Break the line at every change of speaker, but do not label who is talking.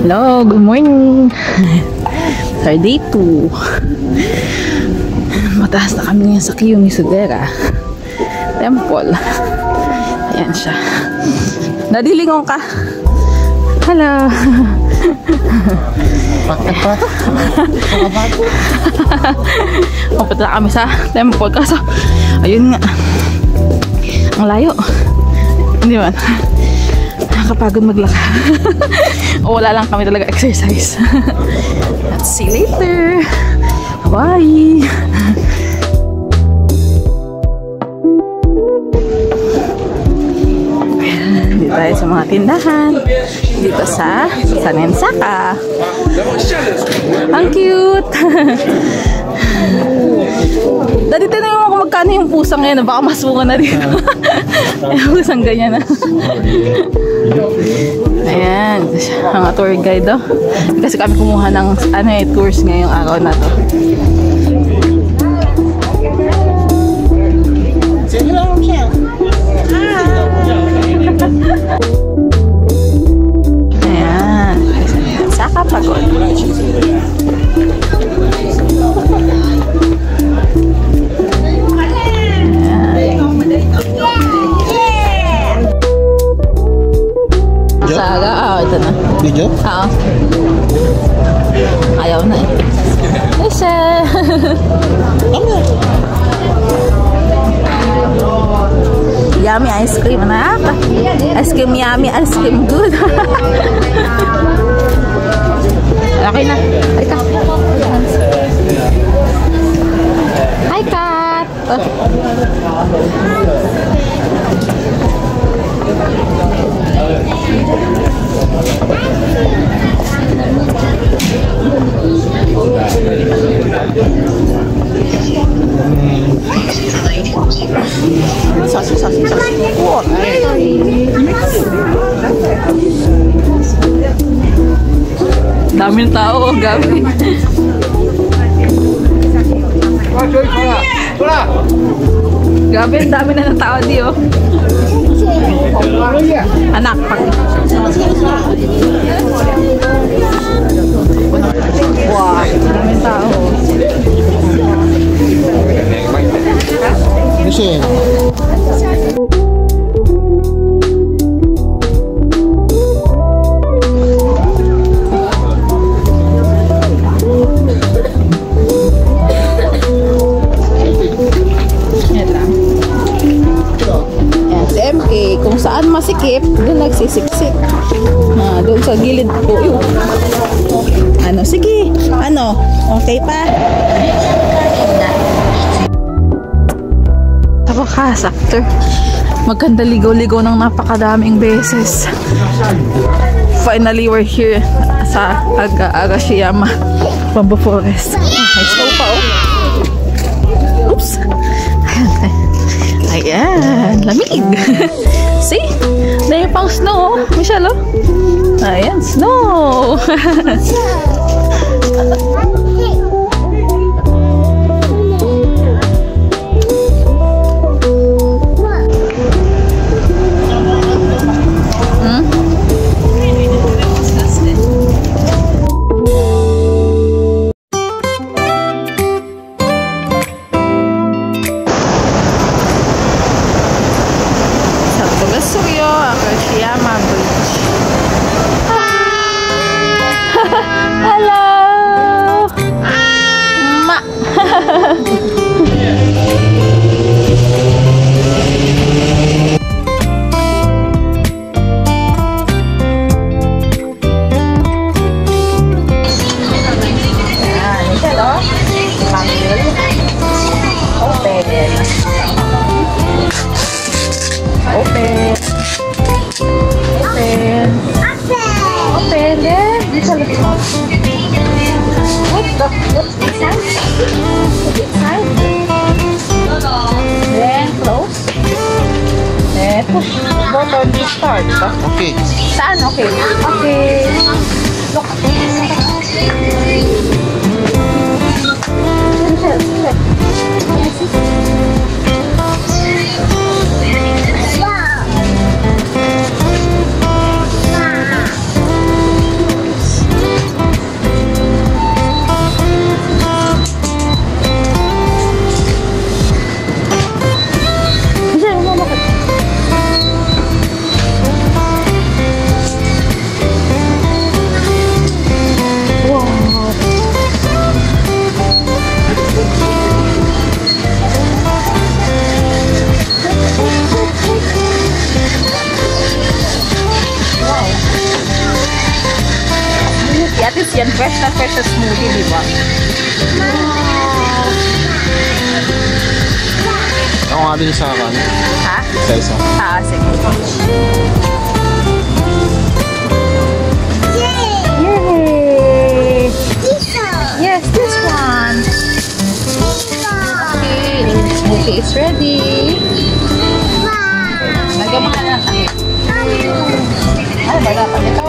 Hello, good morning. Our day 2. Mataas na kami ngayon sa Kiyomizu-dera Temple. Ayan siya. Nadilingon ka. Hello.
Bakit pa?
Papunta na kami sa temple. Kaso, ayun nga. Ang layo. Hindi man. Nakakapagod maglakad. O wala lang kami talaga exercise. Let's see you later. Bye. Dito tayo sa mga tindahan. Dito sa Sanensaka. Ang cute. Dati tinanong ako magkano yung pusang ngayon. Baka masunga na dito. Pusang ganyan na. Ayan. Ang tour guide do. Kasi kami kumuha ng tours ngayong araw na to. Ayan. Saka pagod. Saga, ito na.
Video?
Oo. Ayaw na eh. Isa. Yummy ice cream. Anak. Ice cream yummy. Ice cream good. Okay na. Hi, Kat. Hi, Kat. Daming tao, gabi. Gabi, dami na ng tao di, oh. Anak, pag... Wow, daming tao.
Kasi
kung saan masikip, doon nagsisiksik. Doon sa gilid po yun. Ano, sige. Ano, okay pa? Tabakas, after maganda ligaw-ligaw ng napakadaming beses. Finally, we're here sa Agashiyama Bamboo Forest. May snow pa, oh. Oops. Ayan, lamig. See? Dahil pang snow, Michelle, oh. Ayan, snow. Agashiyama Bridge. Hello! Ma! What's inside? Inside? Then close. Then push button to start.
okay.
Saan? Okay. Okay. Look. yan. Fresh na fresh na smoothie, di ba?
Ako nga din sa akin.
Ha?
Sa isa.
Ah, sige. Yay! Yes, this one. Okay, smoothie is ready. Lagyan mo na lang. Ay, wala pa nito.